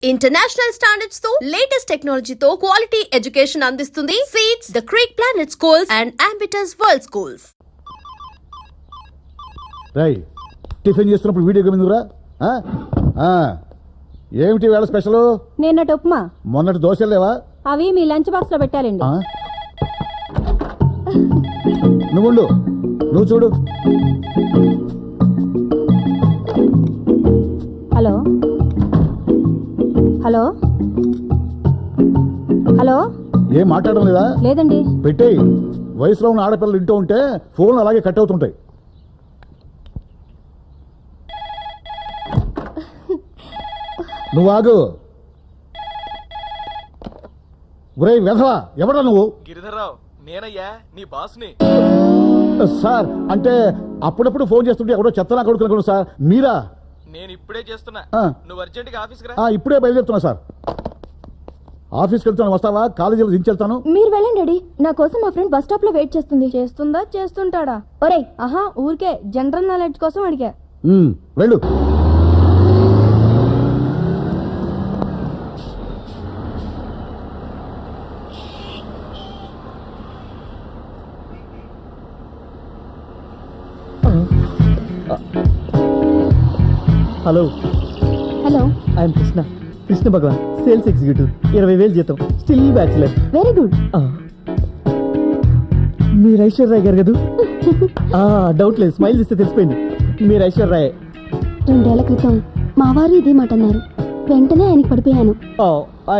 International standards తో latest technology తో quality education అందిస్తుంది సీట్స్ the Creek Planet Schools and Ambitus World Schools. రై టిఫిన్ చేస్తున్నప్పుడు వీడియో గేమ్ ఎందుకురా? ఏమిటి వేళ స్పెషల్? నిన్నటి ఉప్మా, మొన్నటి దోశలు లేవా? అవి మీ లంచ్ బాక్స్ లో పెట్టాలండి. నువ్వు చూడు. హలో హలో హలో, ఏం మాట్లాడడం లేదా? లేదండి. పెట్టేయి. వయసులో ఉన్న ఆడపిల్లలు ఇంటూ ఉంటే ఫోన్ అలాగే కట్ అవుతుంటాయి. నువ్వు ఆగు. ఒరే వెధవా, ఎవడా నువ్వు? గిరిధర్రావు, నేనయ్యా నీ బాస్ని. సార్ అంటే అప్పుడప్పుడు ఫోన్ చేస్తుంటే ఎవడో చెత్తనా కొడుకునుకున్నాను సార్. మీరా? నేను ఇప్పుడే చేస్తున్నా. నువ్వు అర్జెంట్ గా ఆఫీస్కి రా. ఇప్పుడే బయలుదేరుతున్నా సార్. ఆఫీస్కి వెళ్తాను, వస్తావా? కాలేజీలో దించెళ్తాను. మీరు వెళ్ళండి డాడీ, నా కోసం మా ఫ్రెండ్ బస్ స్టాప్ లో వెయిట్ చేస్తుంది. చేస్తుందా చేస్తుంటాడా? ఒరేయ్ ఆహా, ఊరికే జనరల్ నాలెడ్జ్ కోసం అడిగా. వెళ్ళు. Hello hello, I'm Krishna Bhagwan, sales executive, 20,000 జీతం, స్టిల్ బ్యాచులర్. Very good. మీరు ఐశ్వర్య గారు కదా? డౌట్ లేదు, స్మైల్ ఇస్తే తెలిసిపోయింది మీరు ఐశ్వర్య. 2 ఏళ్ల క్రితం మా వారు ఇదే మాట అన్నారు, వెంటనే ఆయనకి పడిపోయాను.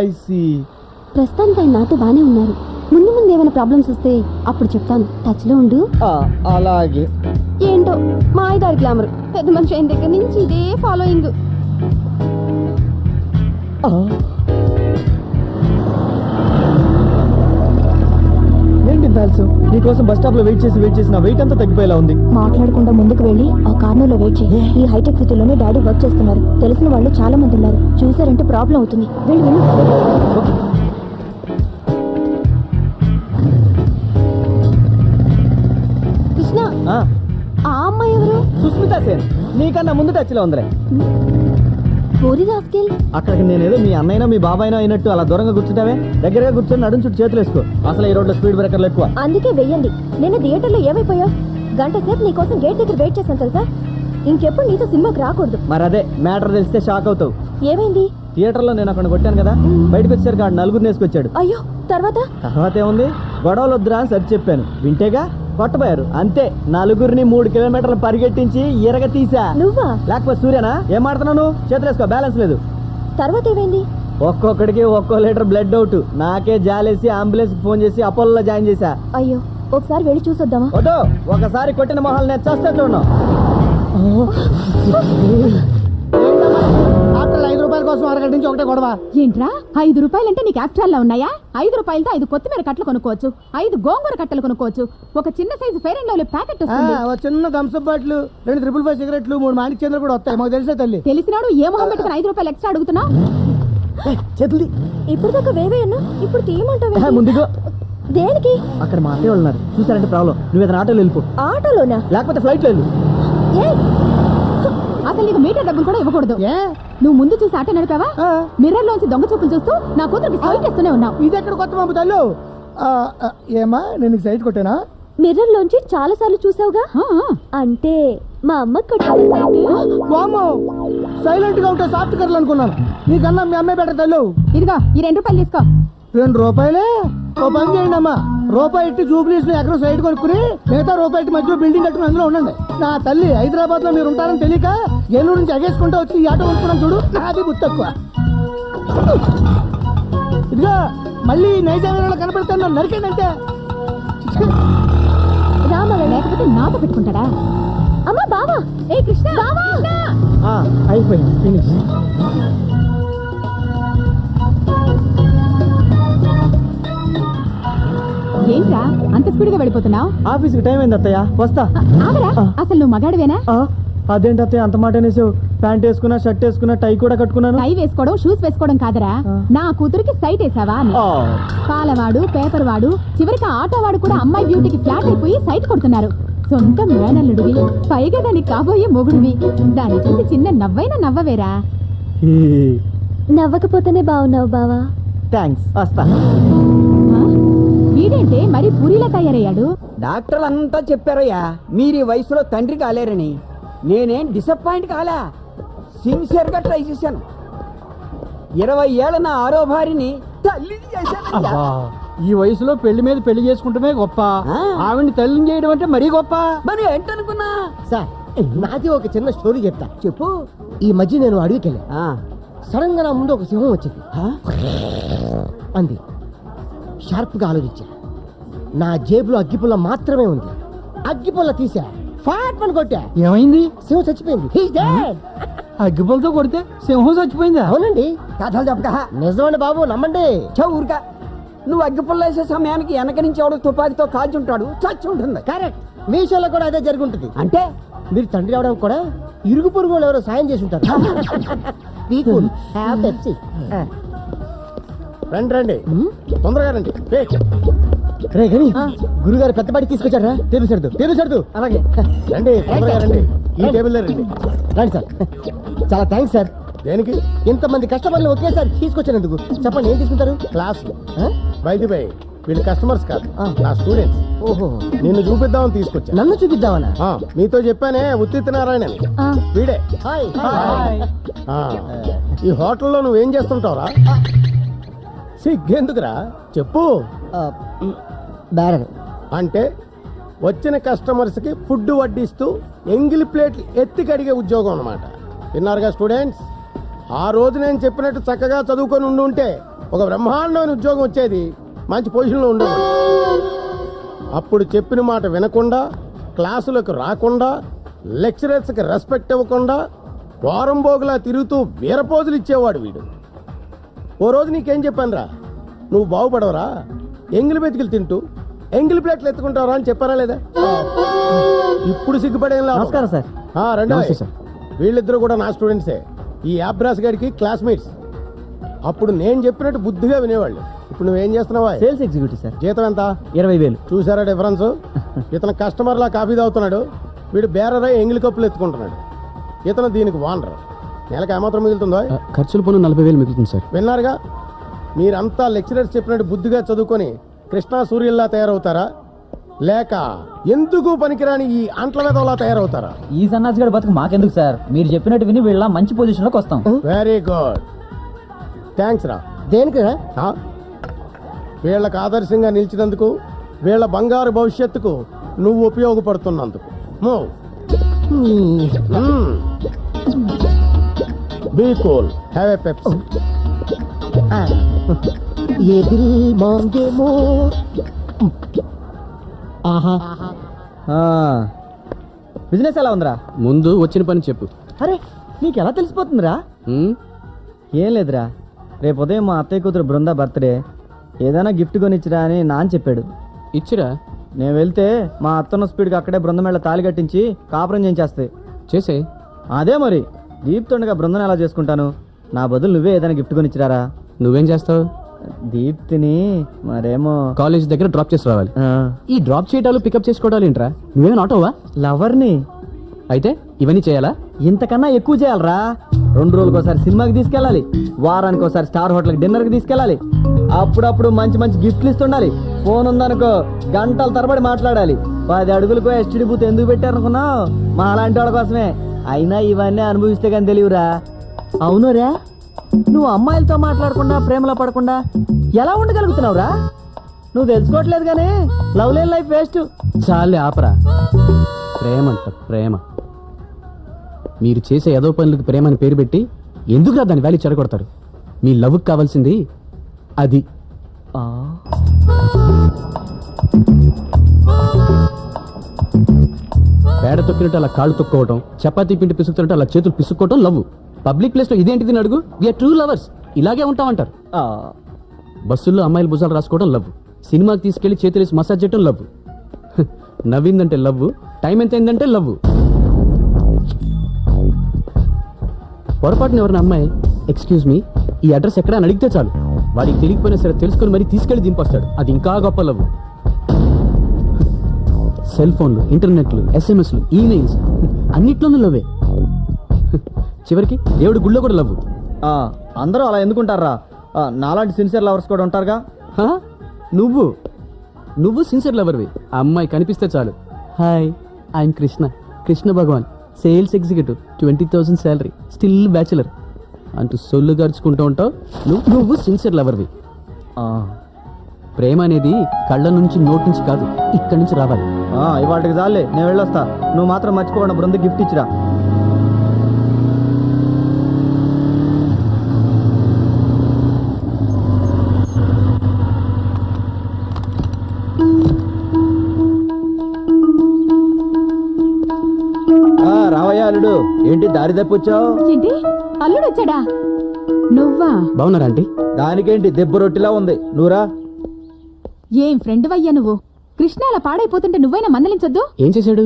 I see. ప్రస్తుతానికి ఆయన నాతో బానే ఉన్నారు. ముందు ముందు ఏమైనా ప్రాబ్లమ్స్ వస్తే అప్పుడు చెప్తాను, టచ్ లో ఉండు. అలాగే. ఏంటో మా ఐదారు గ్లామర్, పెద్ద మనిషి అయిన దగ్గర నుంచి ఇదే ఫాలోయింగ్. ఏంటి తెలుసు, నీకోసం బస్ స్టాప్ లో వెయిట్ చేసి నా వెయిట్ అంతా తగ్గిపోయేలా ఉంది. మాట్లాడకుండా ముందుకు వెళ్ళి ఆ కార్నర్ లో వెయిట్ చేయి. ఈ హైటెక్ సిటీలోనే డాడీ వర్క్ చేస్తున్నారు, తెలిసిన వాళ్ళు చాలా మంది ఉన్నారు. చూసారంటే ప్రాబ్లం అవుతుంది. వెళ్ళి కృష్ణ, ఆ అమ్మాయి ఎవరు? సుస్మితా సేన్, నీకన్నా ముందు టచ్ లో ఉందిలే. అక్కడికి నేనేదో మీ అన్నైనా మీ బాబాయినా అయినట్టు అలా దూరంగా కూర్చుంటావే, దగ్గరగా కూర్చొని నడుం చుట్టూ చేతులు వేసుకో. అసలు ఈ రోడ్లో స్పీడ్ బ్రేకర్లు ఎక్కువ. అందుకే వెయ్యండి. నేను థియేటర్లో ఏమైపోయావు? గంట సేపు నీకోసం గేట్ దగ్గర వెయిట్ చేశాను తెలుసా. ఇంకెప్పుడు నీతో సినిమాకి రాకూడదు. మరి అదే మ్యాటర్ తెలిస్తే షాక్ అవుతావు. ఏమైంది? థియేటర్లో నేను అక్కడ కొట్టాను కదా, బయటకు వచ్చేసరికి ఆడు 4 వేసుకొచ్చాడు. అయ్యో, తర్వాత ఏముంది, గొడవలు వద్దురా అని సరి చెప్పాను, వింటేగా కొట్టబోయారు. అంతే, 4 3 కిలోమీటర్లు పరిగెట్టించి ఇరగ తీసా. నువ్వా? లేకపోతే సూర్యనా? ఏం మాడుతున్నాను? చేతులేసుకో, బ్యాలెన్స్ లేదు. తర్వాత ఏమైంది? ఒక్కొక్కడికి ఒక్కో లీటర్ బ్లడ్ అవుట్. నాకే జాలేసి అంబులెన్స్ ఫోన్ చేసి అపోలో జాయిన్ చేశా. అయ్యో, ఒకసారి వెళ్ళి చూసొద్దామా? వద్దు, ఒకసారి కొట్టిన మొహాలు నేను చేస్తే చూడను. 5 రూపాయల కోసం అరగంట నుంచి ఒకటే గొడవ. ఏంట్రా 5 రూపాయలంటే నీకు యాక్చువల్ లా ఉన్నాయా? 5 రూపాయలతో 5 కొత్తిమీర కట్టలు కొనుక్కోవచ్చు, 5 గోంగూర కట్టలు కొనుక్కోవచ్చు, ఒక చిన్న size fair and lovely packet వస్తుంది. చిన్న థమ్స్అప్ బాటిల్, 2 555 సిగరెట్లు, 3 మాణిక్ చంద్ర కూడా వస్తాయి. మాకు తెలిసే తల్లి. తెలిసినాడు ఏ మొహం పెట్టుకుని 5 రూపాయలు ఎక్స్ట్రా అడుగుతున్నా? చేతులు ఇప్పుడు దాకా వేవేయన్నా, ఇప్పుడు తీయమంటావు? ముందుగా దేనికి? అక్కడ మా అత్తయ్య వాళ్ళు ఉన్నారు, చూసారంటే ప్రాబ్లం. నువ్వు ఏదైనా ఆటోలో వెళ్ళిపో. ఆటోలోనా? లేకపోతే ఫ్లైట్ లో వెళ్ళు. అసలు నీకు మీటర్ డబ్బులు కూడా ఇవ్వకూడదు. నువ్వు ముందు చూసి ఆటో నడిపావా? మిర్రర్ లోంచి దొంగ చూపులు చూస్తూ నా కూతురికి సైట్ ఇస్తూనే ఉన్నావు. ఇది ఎక్కడ కొత్త పంపు తల్లు? ఏమా, నేను సైట్ కొట్టానా? మిర్రర్ లోంచి చాలా సార్లు చూసావుగా, అంటే మా అమ్మ సైలెంట్ గా ఉంటే సాఫ్ట్ కర్లు అనుకున్నాను. నీకన్నా మీ అమ్మాయి బెటర్ తల్లు. ఇదిగో ఈ 2 రూపాయలు తీసుకో. 2 రూపాయలే? ఓ పని చేయండి అమ్మా, రూపాయి ఇట్టి జూబ్లీస్ లో ఎక్కడ సైడ్ కొనుక్కుని మిగతా రూపాయి ఇట్టి మధ్యలో బిల్డింగ్ కట్టుకుని అందులో ఉండండి. నా తల్లి, హైదరాబాద్ లో మీరు ఉంటారని తెలియక ఏలూరు నుంచి ఎగేసుకుంటూ వచ్చి ఈ ఆటో కొనుక్కున్నాను చూడు. నాది బుద్ధి తక్కువ. ఇదిగో మళ్ళీ నైజాం కనపడతాను, నరికండి అంతే. రామా, లేకపోతే నాతో పెట్టుకుంటాడా? అమ్మా బావా, ఏ కృష్ణ బావా. అయిపోయింది, ఫినిష్. ఏంట్రా అంత స్పీడ్ గా వెళ్ళిపోతున్నావు? ఆఫీస్కి టైం అయింది అత్తయ్య, వస్తా. ఆగరా, అసలు నువ్వు మగాడివేనా? అదేంటి అత్తయ్య అంత మాట అనేసావు? ప్యాంట్ వేసుకున్నా, షర్ట్ వేసుకున్నా, టై కూడా కట్టుకున్నాను. టై వేసుకోవడం, షూస్ వేసుకోవడం కాదరా, నా కూతురికి సైట్ వేసావా? పాలవాడు, పేపర్ వాడు, చివరికి ఆటో వాడు కూడా అమ్మాయి బ్యూటీకి ఫ్లాట్ అయిపోయి సైట్ కొడుతున్నారు. సొంత మేనల్లుడివి, పైగా దానికి కాబోయే మొగుడివి. దాన్ని చూసి చిన్న నవ్వైనా నవ్వవేరా? నవ్వకపోతేనే బాగున్నావు బావా. థ్యాంక్స్, వస్తా. ఆ? వీడేంటే మరి పూరిలా తయారయ్యాడు. డాక్టర్లు అంతా చెప్పారయ్యా మీరు ఈ వయసులో తండ్రి కాలేరని. నేనేం డిసప్పాయింట్ కాలా, సిన్సియర్ గా ట్రై చేశాను. 20 ఏళ్ళ నా ఆరో భార్యని తల్లిని చేశానయ్యా. ఈ వయసులో పెళ్లి మీద పెళ్లి చేసుకుంటమే గొప్ప, ఆవిడ్ని తల్లిని చేయడం అంటే మరీ గొప్ప. మరి ఏంటనుకున్నా సార్, నాది ఒక చిన్న స్టోరీ చెప్తా. చెప్పు. ఈ మధ్య నేను అడవికి వెళ్ళా. ఆ, సడన్ గా నా ముందు ఒక సింహం వచ్చింది. అంది. షార్ప్ గా ఆలోచించా. నా జేబులో అగ్గిపుల్ల మాత్రమే ఉంది. అగ్గిపుల్ల తీసా, ఫాట్ పని కొట్టా. ఏమైంది? సింహం చచ్చిపోయింది. అగ్గిపుల్లతో కొడితే సింహం చచ్చిపోయిందా? అవునండి. కథలు చెప్పక. నిజమండి బాబు, నమ్మండి. ఊరికా నువ్వు అగ్గిపుల్ల వేసే సమయానికి వెనక నుంచి ఎవడో తుపాకీతో కాల్చుంటాడు, చచ్చి ఉంటుంది. కరెక్ట్. మీ విషయంలో కూడా అదే జరిగి ఉంటుంది. అంటే మీరు తండ్రి అవడానికి కూడా ఇరుగు పొరుగు వాళ్ళు ఎవరో సాయం చేసి ఉంటారు. రండి రండి, తొందరగా రండి. రే గని, గురుగారు పెద్ద పాటి తీసుకొచ్చారా? టేబుల్ సర్దు. అలాగే రండి, తొందరగా రండి. ఈ టేబుల్ రండి. రండి సార్. చాలా థ్యాంక్స్ సార్. దేనికి? ఇంతమంది కస్టమర్లు ఒకేసారి తీసుకొచ్చినందుకు. చెప్పండి, ఏం తీసుకుంటారు? క్లాస్ బై వీళ్ళు కస్టమర్స్ కాదు, నా స్టూడెంట్స్. ఓహో, నిన్ను చూపిద్దామని తీసుకొచ్చా. నన్ను చూపిద్దామనా? మీతో చెప్పానే, ఉత్తిత్ నారాయణ అని. వీడే. ఈ హోటల్లో నువ్వేం చేస్తుంటావురా? సిగ్గెందుకురా, చెప్పు. అంటే వచ్చిన కస్టమర్స్ కి ఫుడ్ వడ్డిస్తూ ఎంగిలి ప్లేట్లు ఎత్తి కడిగే ఉద్యోగం అన్నమాట. విన్నారుగా స్టూడెంట్స్? ఆ రోజు నేను చెప్పినట్టు చక్కగా చదువుకొని ఉంటే ఒక బ్రహ్మాండమైన ఉద్యోగం వచ్చేది, మంచి పొజిషన్లో ఉండేది. అప్పుడు చెప్పిన మాట వినకుండా, క్లాసులకు రాకుండా, లెక్చరర్స్కి రెస్పెక్ట్ ఇవ్వకుండా, వారం బోగులా తిరుగుతూ వీరపోజులు ఇచ్చేవాడు వీడు. ఓ రోజు నీకేం చెప్పానురా, నువ్వు బాగుపడవరా, ఎంగిలి బెతికిలు తింటూ ఎంగిలి ప్లేట్లు ఎత్తుకుంటావరా అని చెప్పారా లేదా? ఇప్పుడు సిగ్గుపడేం లేదు. నమస్కారం సార్. రండి సార్. వీళ్ళిద్దరూ కూడా నా స్టూడెంట్సే. ఈ యాబ్రాస్ గారికి క్లాస్మేట్స్. అప్పుడు నేను చెప్పినట్టు బుద్ధిగా వినేవాళ్ళు. ఇప్పుడు నువ్వేం చేస్తున్నావా? Sales executive sir. జీతం ఎంత? 20,000. చూసారా డిఫరెన్స్? ఇతను కస్టమర్లా కాఫీ తాగుతున్నాడు, వీడు బేరరై ఎంగిలి కప్పులు ఎత్తుకుంటున్నాడు. ఇతను దీనికి వానరు. నెలకు ఏమాత్రం మిగులుతుందో? ఖర్చులు పోను 40,000 మిగులుతుంది సార్. విన్నారుగా? మీరంతా లెక్చరర్స్ చెప్పినట్టు బుద్ధిగా చదువుకొని కృష్ణా సూర్యుల్లా తయారవుతారా, లేక ఎందుకు పనికిరాని ఈ అంట్ల వెదవలా తయారవుతారా? ఈ సన్నాసి గడి బతుకు మాకెందుకు సార్, మీరు చెప్పినట్టు విని వీళ్ళ మంచి పొజిషన్ లోకి వస్తాం. వెరీ గుడ్, థ్యాంక్స్ రా. దేనికి? వీళ్ళకి ఆదర్శంగా నిలిచినందుకు, వీళ్ళ బంగారు భవిష్యత్తుకు నువ్వు ఉపయోగపడుతున్నందుకు. Be cool, have a Pepsi. Business ఎలా ఉందిరా? ముందు వచ్చిన పని చెప్పు. అరే, నీకు ఎలా తెలిసిపోతుందిరా? ఏం లేదురా, రేపు ఉదయం మా అత్తయ్య కూతురు బృందా బర్త్డే, ఏదైనా గిఫ్ట్ కొనిచ్చిరా అని నాన్న చెప్పాడు. ఇచ్చిరా? నేను వెళ్తే మా అత్తన్న స్పీడ్కి అక్కడే బృందమేళ తాళి కట్టించి కాపురం చేయించేస్తాయి. చేసే. అదే మరి, దీప్తుండగా బృందం ఎలా చేసుకుంటాను? నా బదులు నువ్వే ఏదైనా గిఫ్ట్ కొనిచ్చిరారా? నువ్వేం చేస్తావు? దీప్తిని మరేమో కాలేజ్ దగ్గర డ్రాప్ చేసి రావాలి. ఈ డ్రాప్ చేయటాలు పికప్ చేసుకోవడాలు ఏంట్రా? నువ్వేమైనా ఆటోవా? లవర్ని. అయితే ఇవన్నీ చేయాలా? ఇంతకన్నా ఎక్కువ చేయాలరా. 2 రోజులకు ఒకసారి సినిమాకి తీసుకెళ్ళాలి, వారానికి ఒకసారి స్టార్ హోటల్కి డిన్నర్కి తీసుకెళ్ళాలి, అప్పుడప్పుడు మంచి మంచి గిఫ్ట్లు ఇస్తుండాలి. ఫోన్ ఉందనుకో గంటల తరబడి మాట్లాడాలి. 10 అడుగులకు ఎస్టీడీ బూత్ ఎందుకు పెట్టారనుకున్నావు? మా అలాంటి వాళ్ళ కోసమే. అయినా ఇవన్నీ అనుభవిస్తే కానీ తెలియరా. అవునురా, నువ్వు అమ్మాయిలతో మాట్లాడకుండా ప్రేమలో పడకుండా ఎలా ఉండగలుగుతున్నావురా? నువ్వు తెలుసుకోవట్లేదు కానీ లవ్ లేని లైఫ్ వేస్ట్. చాలే ఆపరా. ప్రేమ అంట ప్రేమ. మీరు చేసే ఏదో పనులకు ప్రేమ అని పేరు పెట్టి ఎందుకురా దాని వాల్యూ చెడగొడతారు? మీ లవ్కి కావాల్సింది అది. పేడ తొక్కినట్టు అలా కాళ్ళు తొక్కోవటం, చపాతీ పిండి పిసుకుతున్నట్టు అలా చేతులు పిసుక్కోవటం లవ్. పబ్లిక్ ప్లేస్ లో ఇదేంటిది అడుగు. వీఆర్ ట్రూ లవర్స్, ఇలాగే ఉంటామంటారు. బస్సుల్లో అమ్మాయిలు భుజాలు రాసుకోవడం లవ్, సినిమాకి తీసుకెళ్లి చేతులేసి మసాజ్ చేయడం లవ్, నవ్విందంటే లవ్, టైం ఎంత అయిందంటే లవ్. పొరపాటున ఎవరిన అమ్మాయి ఎక్స్క్యూజ్ మీ ఈ అడ్రస్ ఎక్కడ అని అడిగితే చాలు, వాడికి తెలియకపోయినా సరే తెలుసుకొని మరీ తీసుకెళ్లి దింపొస్తాడు. అది ఇంకా గొప్ప లవ్. సెల్ ఫోన్లు, ఇంటర్నెట్లు, ఎస్ఎంఎస్లు, ఈమెయిల్స్ అన్నిట్లోనూ లవ్వే. చివరికి దేవుడి గుళ్ళో కూడా లవ్. అందరూ అలా ఎందుకుంటారా? నాలాంటి సిన్సియర్ లవర్స్ కూడా ఉంటారుగా. హా? నువ్వు సిన్సియర్ లవర్వి. ఆ అమ్మాయి కనిపిస్తే చాలు, hi I'm Krishna, Krishna Bhagwan, sales executive, 20,000 salary, still bachelor అంటూ సొల్లు గడుచుకుంటూ ఉంటావు. నువ్వు సిన్సియర్ లవర్వి. ప్రేమ అనేది కళ్ళ నుంచి నోటి నుంచి కాదు, ఇక్కడి నుంచి రావాలి. ఇవాటికి చాలే, నేను వెళ్ళొస్తా. నువ్వు మాత్రం మర్చిపోకుండా బృంద గిఫ్ట్ ఇచ్చిరా. రావయ్యా అల్లుడు, ఏంటి దారి తప్పొచ్చావు? ఏంటి అల్లుడు వచ్చాడా? నువ్వా? బాగున్నారా ఆంటీ? దానికేంటి దెబ్బ రొట్టిలా ఉంది, నువ్వురా. ఏం ఫ్రెండ్ వయ్యా నువ్వు. కృష్ణ అలా పాడైపోతుంటే నువ్వైనా మందలించొద్దు. ఏం చేశాడు?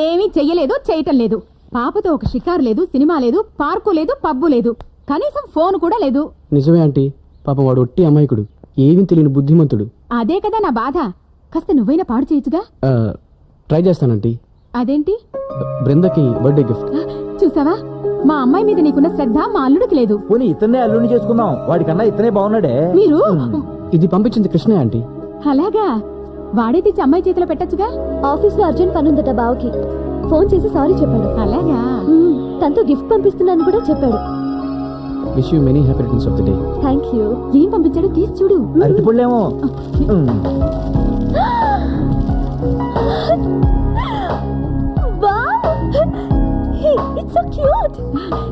ఏమీ చెయ్యలేదు, చేయటం లేదు. పాపతో ఒక షికారు లేదు, సినిమా లేదు, పార్కు లేదు, పబ్బు లేదు, కనీసం ఫోన్ కూడా లేదు. నిజమే ఆంటీ, పాపం వాడు ఒట్టి అమాయకుడు, ఏమీ తెలియని బుద్ధిమంతుడు. అదే కదా నా బాధ. కాస్త నువ్వైనా పాడు చేయొచ్చుగా. ట్రై చేస్తానంటీ. అదేంటి? బృందకి బర్త్డే గిఫ్ట్. చూసావా, మా అమ్మాయి మీద నీకున్న శ్రద్ధ మా అల్లుడికి లేదు. పోనీ ఇతన్నే అల్లుడిని చేసుకుందాం, వాడికన్నా ఇతనే బాగున్నాడే. మీరు ఇది పంపించింది కృష్ణ ఆంటీ. అలాగా? వాడే తెచ్చి అమ్మాయి చేతిలో పెట్టచ్చుగా. ఆఫీస్ లో అర్జెంట్ పని ఉందట బావకి. ఫోన్ చేసి సారీ చెప్పాడు. అలాగా? తనతో గిఫ్ట్ పంపిస్తున్నాను కూడా చెప్పాడు. Wish you many happy returns of the day. Thank you. ఏం పంపించాడో తీసి చూడు. అరటిపళ్ళేమో.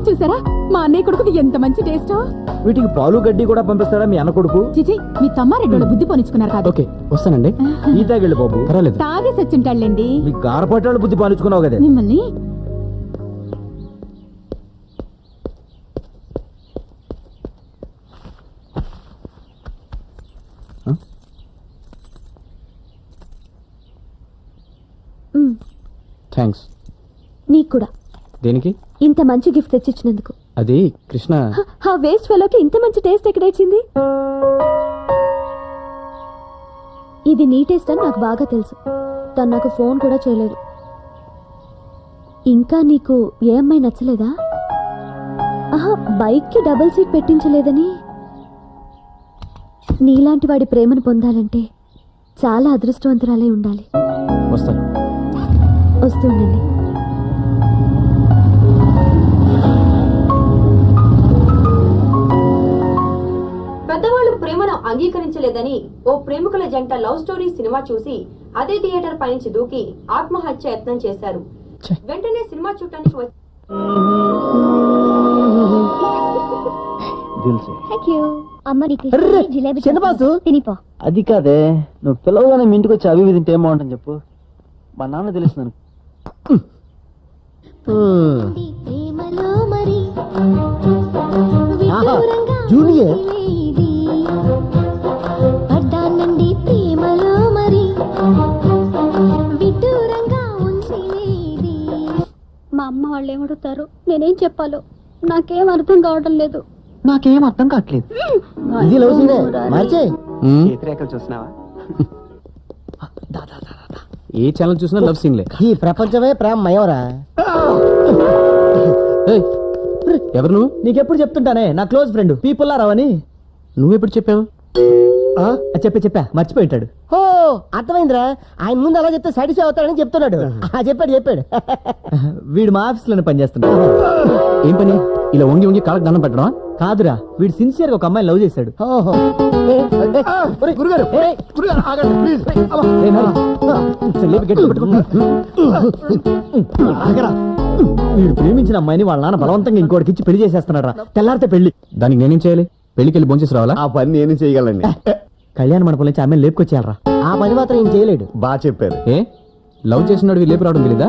చూసారా మా అన్నయ్య కొడుకుది ఎంత మంచి టేస్టో. వీటికి పాలు గడ్డి కూడా పంపిస్తాడా మీ అన్న కొడుకు? చిచి, మీ తమ్మారెడ్డి బుద్ధి పోనిచ్చుకున్నారు కాదు. ఓకే వస్తానండి. ఈ తాగిళ్ళు బాబు. పర్వాలేదు. తాగే సచ్చింటాళ్ళండి. మీ గారపట్టాళ్ళు బుద్ధి పాలించుకున్నావు కదా. మిమ్మల్ని థ్యాంక్స్. నీకు కూడా. దేనికి? ఇంత మంచి గిఫ్ట్ తెచ్చిచ్చినందుకు. అది కృష్ణ. ఆ వేస్ట్ ఫెలోకి ఇంత మంచి టేస్ట్ ఎక్కడొచ్చింది? ఇది నీ టేస్ట్ అని నాకు బాగా తెలుసు. తను నాకు ఫోన్ కూడా చేయలేదు. ఇంకా నీకు ఏ అమ్మాయి నచ్చలేదా? ఆహా, బైక్ కి డబుల్ సీట్ పెట్టించలేదని. నీలాంటి వాడి ప్రేమను పొందాలంటే చాలా అదృష్టవంతురాలై ఉండాలి. వస్తాను. వస్తుండండి. పెద్దవాళ్ళు ప్రేమను అంగీకరించలేదని ఓ ప్రేమికుల జంట లవ్ స్టోరీ సినిమా చూసి అదే థియేటర్ పైనుంచి దూకి ఆత్మహత్య యత్నం చేశారు. వెంటనే సినిమా చూడటానికి అది కాదే, నువ్వు పిలవగానే మీ ఇంటికి వచ్చి అవి తింటే ఏమో చెప్పు. మా నాన్న తెలుస్తున్నాను. జూనియర్ మా అమ్మ వాళ్ళు ఏమడుగుతారు, నేనేం చెప్పాలో నాకేం అర్థం కావడం లేదు. నాకేం అర్థం కావట్లేదు. ఇది లవ్ సీనే మార్చే. రేఖలు చూసినావా? ఏ ఛానల్ చూసినా లవ్ సీన్లే. ఈ ప్రపంచమే ప్రేమ మయోరా. ఎవరు నువ్వు? నీకెప్పుడు చెప్తుంటానే, నా క్లోజ్ ఫ్రెండ్ పీపుల్ రావని. నువ్వెప్పుడు చెప్పావు? చెప్పా మర్చిపోయింటాడు. ఓ అర్థమైందిరా, ఆయన ముందు అలా చెప్తే సాటిస్ఫై అవుతాడని చెప్తున్నాడు. చెప్పాడు. వీడు మా ఆఫీస్ లోనే పనిచేస్తున్నాడు. ఏం పని? ఇలా వంగి వంగి కాళ్ళకి దండం పెట్టడం కాదురా, వీడు సిన్సియర్ గా ఒక అమ్మాయి లవ్ చేశాడు. వీడు ప్రేమించిన అమ్మాయిని వాళ్ళ నాన్న బలవంతంగా ఇంకోటికి ఇచ్చి పెళ్లి చేసేస్తున్నారా. తెల్లారితే పెళ్లి. దానికి నేనేం చేయాలి? పెళ్లికి వెళ్ళి భోంచేసి రావాలా? ఆ పని నేను చేయగలండి. కళ్యాణ మండపం నుంచి ఆమె లేపుకొచ్చేయాలరా. ఆ పని మాత్రం ఏం చేయలేడు. బాగా చెప్పారు. ఏ లవ్ చేసినాడు లేపు రావడం తెలీదా?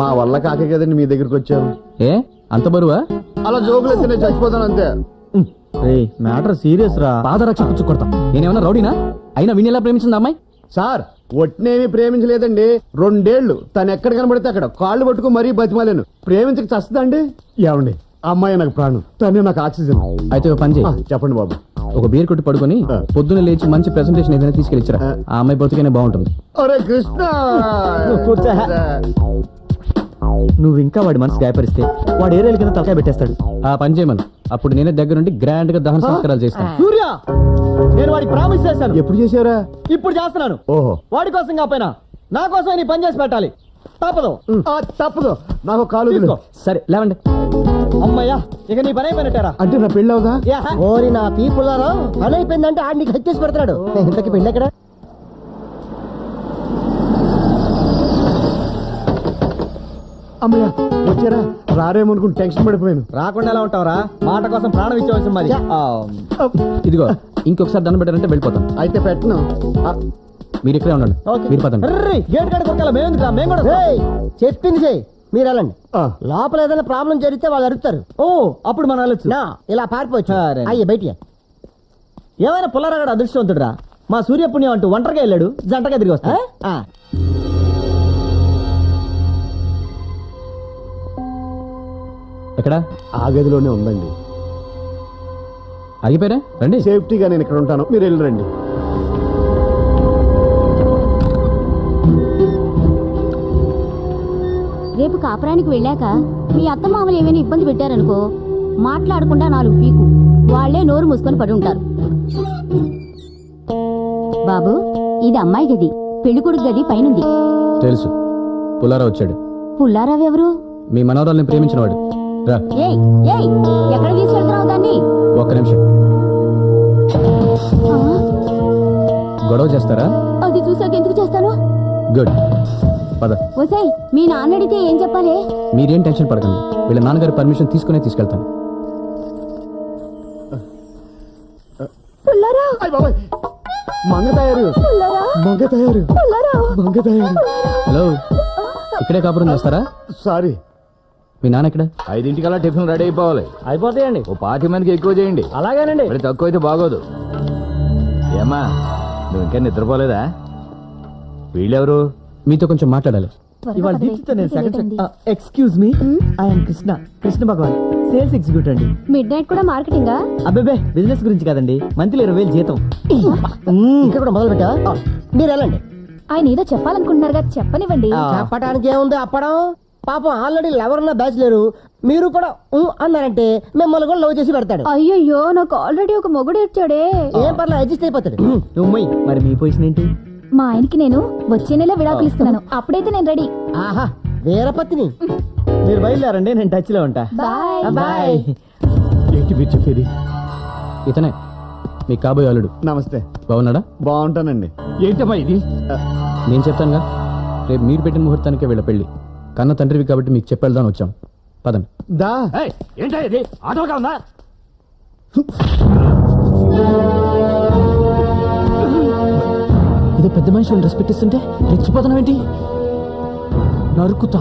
మా వల్ల కాకే కదండి మీ దగ్గరికి వచ్చాను. ఏ అంత బరువా? అలా జోకులు ఎత్తి నేను చచ్చిపోతాను అంతే. మ్యాటర్ సీరియస్ రా. పాదరక్ష పుచ్చు కొడతాం. నేనేమన్నా రౌడీనా? అయినా విని ఎలా ప్రేమించింది అమ్మాయి? సార్ ఒట్నేమి ప్రేమించలేదండి. 2 ఏళ్లు తను ఎక్కడ కనబడితే అక్కడ కాళ్ళు పట్టుకు మరీ బతిమాలేను. ప్రేమించక చస్తుందండి. ఏమండి, అమ్మాయి నాకు ప్రాణం, తనే నాకు ఆక్సిజన్. అయితే ఒక పని చేయి. చెప్పండి బాబు. ఒక బీర్ కొట్టి పడుకొని పొద్దున్న లేచి మంచి ప్రెసెంటేషన్ ఏదైనా తీసుకెళ్ళిచ్చరా. ఆ అమ్మాయి బ్రతికనే బాగుంటుంది. అరే కృష్ణ, నువ్వు ఇంకా వాడి మనసు గాయపరిస్తే వాడు ఏరేళ్ళ కింద తలకాయ పెట్టేస్తాడు. ఆ పని చేయమను, అప్పుడు నేనే దగ్గర నుండి గ్రాండ్ గా దహన సంస్కారాలు చేస్తాను. సూర్య, నేను వాడికి ప్రామిస్ చేశాను. ఎప్పుడు చేసావురా? ఇప్పుడు చేస్తున్నాను. ఓహో, వాడి కోసం కాకపోయినా నా కోసం నీ పని చేసి పెట్టాలి. తప్పదు. తప్పదు, నాకు కాలు తీసుకో. సరే లేవండి. అమ్మయ్యా, ఇక నీ పని అయిపోయినట్టారా? అంటే నా పెళ్ళి అవుదా? ఓరి నా పీపుల్లారా, పని అయిపోయిందంటే ఆడి నీకు హెచ్చేసి పెడతాడు. ఇంతకి పెళ్ళి ఎక్కడ? అమ్మయ్య వచ్చారా? రారేమనుకుని టెన్షన్ పడిపోయాను. రాకుండా ఎలా ఉంటావురా? మాట కోసం ప్రాణం ఇచ్చేవాల్సి మరి. ఇదిగో ఇంకొకసారి దండం పెట్టారంటే వెళ్ళిపోతాం. అయితే పెట్టను. మీరు ఇక్కడే ఉండండి. మీరు పదండి. గేట్ కాడ కొరకాల మేము మేము కూడా ఏయ్, చెప్పింది చెయ్యి, మీరు వెళ్ళండి. ఆ. లోపల ఏదైనా ప్రాబ్లం జరిగితే వాళ్ళు అడుగుతారు. ఓ అప్పుడు మనం వెళ్ళొచ్చు. నా ఇలా పారిపోవచ్చు. సరే. అయ్యే బయటికి. ఏమైనా పుల్లారాగడ అదృష్టవంతుడురా. మా సూర్యపుణ్యం అంటూ ఒంటరిగా వెళ్ళాడు, జంటగా తిరిగి వస్తా. ఎక్కడ? ఆ గదిలోనే ఉందండి. ఆగిపోయారా? రండి. సేఫ్టీగా నేను ఇక్కడ ఉంటాను, మీరు వెళ్ళి రండి. రేపు కాపురానికి వెళ్ళాక మీ అత్తమామలు ఏమైనా ఇబ్బంది పెట్టారనుకో, మాట్లాడకుండా 4 పీకు, వాళ్లే నోరు మూసుకొని పడి ఉంటారు. బాబు, ఇది అమ్మాయి గది, పెళ్ళికొడుకు గది పైనుంది. తెలుసు, పుల్లారా వచ్చాడు. పుల్లారావెవరు? మీ మనవరాల్ని ప్రేమించినవాడు. రా. ఏయ్ ఏయ్, ఎక్కడ తీసుకెళ్తున్నావు దాన్ని? ఒక్క నిమిషం. ఆ, గొడవ చేస్తారా? అది చూసాక ఎందుకు చేస్తాను? గుడ్, పద. ఒసేయ్, మీ నాన్న అడిగితే ఏం చెప్పాలి? మీరేం టెన్షన్ పడకండి, వీళ్ళ నాన్నగారి పర్మిషన్ తీసుకునే తీసుకెళ్తాను. పుల్లారా, అయ్ బాబాయ్, మంగ తయారు, పుల్లారా, మంగ తయారు, పుల్లారా. మంగ తయారు. హలో, ఇక్కడే కాపురం చేస్తారా? సారీ. మీ నాన్న ఎక్కడ? 5:00కల్లా టిఫిన్ రెడీ అయిపోవాలి. అయిపోతాయండి. ఓ 20 మందికి ఎక్కువ చేయండి. అలాగేనండి. మరి తక్కువ అయితే బాగోదు. ఏమ్మా, నువ్వు ఇంకా నిద్రపోలేదా? వీళ్ళెవరు? మీతో కొంచెం మాట్లాడాలి. ఇవాళ దీప్తితో నేను second. Excuse me, I'm Krishna Bhagwan, sales executive అండి. మిడ్ నైట్ కూడా మార్కెటింగా? అబ్బే, బిజినెస్ గురించి కాదండి, మంత్లీ 20,000 జీతం. ఇక్కడ కూడా మొదలు పెట్టా. మీరు వెళ్ళండి. ఆయన ఏదో చెప్పాలనుకుంటున్నారుగా, చెప్పనివ్వండి. చెప్పడానికి ఏముంది అప్పడం. పాపం ఆల్రెడీ ఎవరన్నా బ్యాచ్ లేరు, మీరు కూడా అన్నారంటే మిమ్మల్ని కూడా లవ్ చేసి పెడతాడు. అయ్యయ్యో, నాకు ఆల్రెడీ ఒక మొగుడు వచ్చాడే. ఏం పర్లేదు, అడ్జస్ట్ అయిపోతాడు. నువ్వు మరి మీ పొజిషన్ ఏంటి? మా ఆయనకి నేను వచ్చే నెల విడాకులు ఇస్తున్నాను, అప్పుడైతే నేను రెడీ. ఆహా, వీరపత్ని. మీరు బయలుదేరండి, నేను టచ్ లో ఉంటా. బాయ్. బాయ్. ఏంటి మీరు చెప్పేది? ఇతనే మీ కాబోయే అల్లుడు. నమస్తే. బాగున్నాడా? బాగుంటానండి. ఏంటమ్మా ఇది? నేను చెప్తానుగా, రేపు మీరు పెట్టిన ముహూర్తానికే వీళ్ళ పెళ్లి. కన్న తండ్రివి కాబట్టి మీకు చెప్పేద్దామని వచ్చాం. పదండి. దా. ఏంటా ఇది? ఆటోగా ఉందా? ఇదే పెద్ద మనిషి రెస్పెక్ట్ ఇస్తుంటే రెచ్చిపోతున్నావేంటి? నరుకుతా.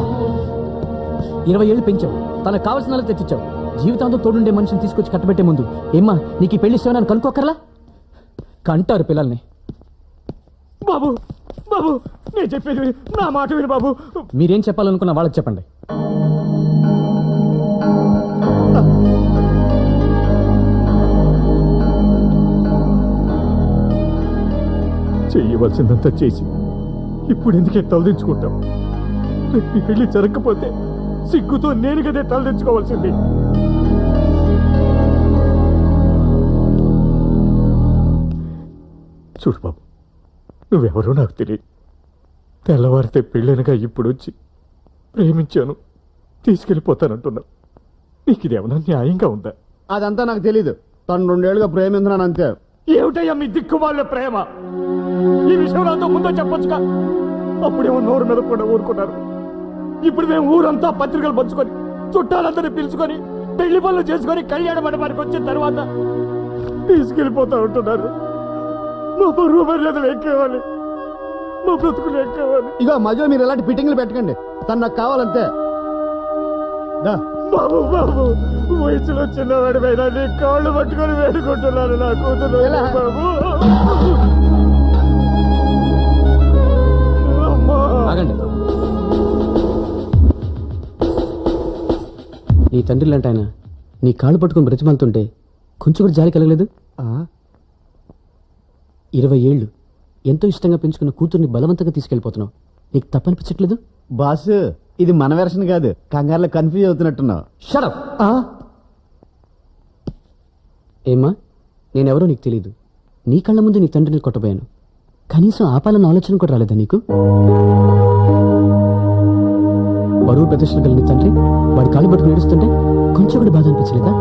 20 ఏళ్ళు పెంచావు, తనకు కావాల్సిన వాళ్ళకి తెచ్చిచ్చావు. జీవితాంతో తోడుండే మనిషిని తీసుకొచ్చి కట్టబెట్టే ముందు ఏమ్మా నీకు ఈ పెళ్లి ఇష్టమని కనుక్కోకర్లా? కంటారు పిల్లల్ని. బాబు బాబు, నేను చెప్పేది విను. నా మాట విను బాబు. మీరేం చెప్పాలనుకున్న వాళ్ళకి చెప్పండి. చెయ్యవలసిందంతా చేసి ఇప్పుడు ఎందుకే తలదించుకుంటాం? రేపు పెళ్లి జరగకపోతే సిగ్గుతో నేను కదే తలదించుకోవాల్సింది. చూడు బాబు, నువ్వెవరో నాకు తెలియదు. తెల్లవారితే పెళ్ళనగా ఇప్పుడు వచ్చి ప్రేమించాను, తీసుకెళ్ళిపోతానంటున్నావు. నీకు ఇదేమన్నా న్యాయంగా ఉందా? అదంతా నాకు తెలీదు. తను 2 ఏళ్ళుగా ప్రేమించున్నాను అంతే. ఏమిటయ్యా మీ దిక్కుమాల ప్రేమ? ఈ విషయం నాతో ముందో చెప్పొచ్చుగా. అప్పుడేమో నోరు మెదకుండా ఊరుకున్నారు. ఇప్పుడు మేము ఊరంతా పత్రికలు పంచుకొని, చుట్టాలందరినీ పిలుచుకొని, పెళ్లి పనులు చేసుకొని కళ్యాణ మండపానికి వచ్చిన తర్వాత తీసుకెళ్ళిపోతా ఉంటున్నారు. మా పరువు మర్యాదలు ఎక్కేవాలి, మా బ్రతుకులు ఎక్కేవాలి. ఇగో మధ్యలో మీరు ఎలాంటి ఫిట్టింగ్లు పెట్టకండి. తను నాకు కావాలంతే. దా. బాబు బాబు, వయసులో చిన్నవాడి పైన నీ కాళ్ళు పట్టుకొని వేడుకుంటున్నాను నా కూతురు. బాబు అమ్మా. ఆగండి. నీ తండ్రి లాంటి ఆయన నీ కాళ్ళు పట్టుకుని బ్రతిమాలుతుంటే కొంచెం కూడా జాలి కలగలేదు? 20 ఏళ్ళు ఎంతో ఇష్టంగా పెంచుకున్న కూతుర్ని బలవంతంగా తీసుకెళ్ళిపోతున్నావు. నీకు తప్పనిపించట్లేదు? బాస్, ఇది మన వెర్షన్ కాదు, కంగారులో కన్ఫ్యూజ్ అవుతున్నట్టున్నావు. షడప్. ఏమ్మా, నేనెవరో నీకు తెలీదు. నీ కళ్ళ ముందు నీ తండ్రిని కొట్టబోయాను. కనీసం ఆపాలన్న ఆలోచన కూడా రాలేదా నీకు? బరువు ప్రదర్శన కలిగిన తండ్రి వాడి కాళ్ళు పట్టుకుని ఏడుస్తుంటే కొంచెం కూడా బాధ అనిపించలేదా?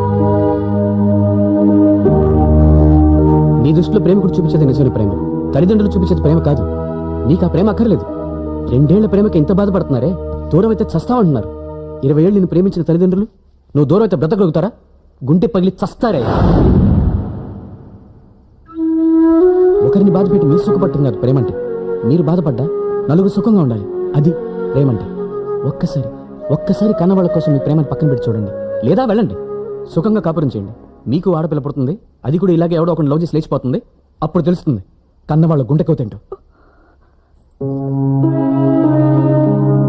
నీ దృష్టిలో ప్రేమ కూడా చూపించేది నిజమైన ప్రేమ, తల్లిదండ్రులు చూపించేది ప్రేమ కాదు. నీకు ఆ ప్రేమ అక్కర్లేదు. 2 ఏళ్ల ప్రేమకి ఎంత బాధపడుతున్నారే. దూరం అయితే చస్తామంటున్నారు. 20 ఏళ్ళు నిన్ను ప్రేమించిన తల్లిదండ్రులు నువ్వు దూరం అయితే బ్రతకగలుగుతారా? గుండె పగిలి చస్తారే. ఒకరిని బాధపెట్టి మీరు సుఖపట్టున్నారు ప్రేమంటే. మీరు బాధపడ్డా నలుగురు సుఖంగా ఉండాలి, అది ప్రేమంటే. ఒక్కసారి కన్నవాళ్ళ కోసం మీ ప్రేమను పక్కన పెట్టి చూడండి, లేదా వెళ్ళండి సుఖంగా కాపురం చేయండి. మీకు ఆడపిల్ల పుడుతుంది, అది కూడా ఇలాగే ఎవడో ఒకటి లవ్ చేసి లేచిపోతుంది. అప్పుడు తెలుస్తుంది కన్నవాళ్ళ గుండెకవుతేంటో.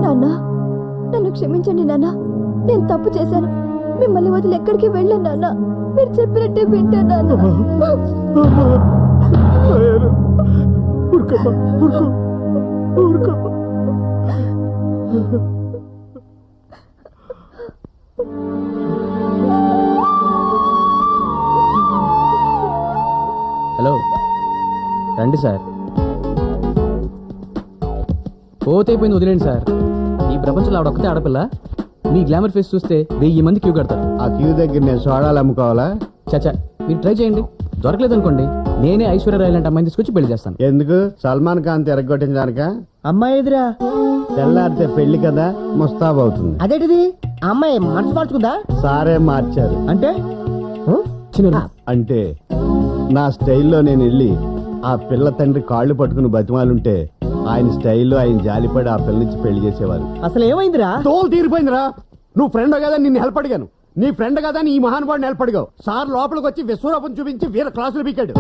నాన్న, నన్ను క్షమించండి నాన్న. నేను తప్పు చేశాను. మిమ్మల్ని వదిలి ఎక్కడికి వెళ్ళాను నాన్న. మీరు చెప్పినట్టే వింటాను నాన్న. హలో, రండి సార్. పోతైపోయింది, వదిలేండి సార్. ఈ ప్రపంచంలో ఆవిడొక్కతే ఆడపిల్ల. మీ గ్లామర్ ఫేస్ చూస్తే 1000 మంది క్యూ కడతారు. ఆ క్యూ దగ్గర నేను సోడాలు అమ్ముకోవాలా? చచ్చా, మీరు ట్రై చేయండి. దొరకలేదు అనుకోండి, నేనే ఐశ్వర్యరాయ్ లాంటి అమ్మాయిని తీసుకొచ్చి పెళ్లి చేస్తాను. ఎందుకు? సల్మాన్ ఖాన్ తిరగొట్టించడానిక? అమ్మాయి ఎదురా తెల్లారితే పెళ్లి కదా, ముస్తాబ్ అవుతుంది. అదేంటిది? ఆ అమ్మాయి మనసు మార్చుకుందా? సారే మార్చారు. అంటే అంటే నా స్టైల్లో నేను వెళ్ళి ఆ పిల్ల తండ్రి కాళ్ళు పట్టుకుని బతిమాలుంటే ఆయన స్టైల్లో ఆయన జాలిపడి ఆ పిల్ల నుంచి పెళ్లి చేసేవారు. అసలు ఏమైందిరా? తోలు తీరిపోయిందిరా. నువ్వు ఫ్రెండ్ కదా నిన్ను హెల్ప్ అడిగాను, నీ ఫ్రెండ్ కదా ఈ మహానుభావుని హెల్ప్ అడిగావు. సార్ లోపలికి వచ్చి విశ్వరూపం చూపించి వీర క్లాసులు పీకాడు.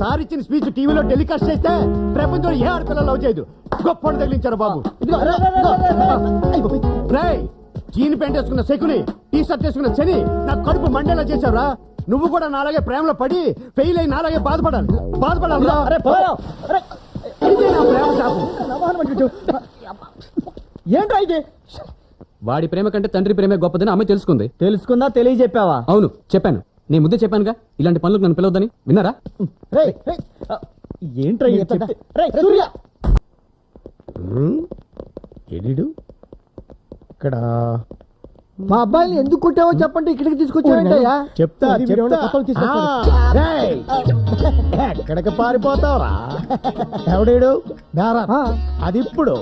సార్ ఇచ్చిన స్పీచ్ టీవీలో టెలికాస్ట్ చేస్తే ప్రపంచంలో ఏ ఆడపిల్ల లవ్ చేయదు. గొప్ప తగిలించారు బాబు. రేయ్, జీన్ ప్యాంట్ వేసుకున్న శకుని, టీ షర్ట్ వేసుకున్న శని నాకు కడుపు మండేలా చేశారా. నువ్వు కూడా నాలాగే ప్రేమలో పడి ఫెయిల్ అయి నాలాగే బాధపడాలి. ఇదే నా ప్రేమ శాపం. ఏంటో ఇది? వాడి ప్రేమ కంటే తండ్రి ప్రేమే గొప్పదని అమ్మాయి తెలుసుకుంది. తెలుసుకుందా? తెలియజెప్పావా? అవును, చెప్పాను. నేను ముందే చెప్పానుగా ఇలాంటి పనులకు నన్ను పిలవద్దని. విన్నారా? ఏంట్రా ఎడిడు ఇక్కడ మా అబ్బాయిని ఎందుకు కొట్టావో చెప్పండి. ఇక్కడికి తీసుకొచ్చావేంటయ్యా? చెప్తా. ఎక్కడికి పారిపోతావురా? ఎవడీడు? అది ఇప్పుడు.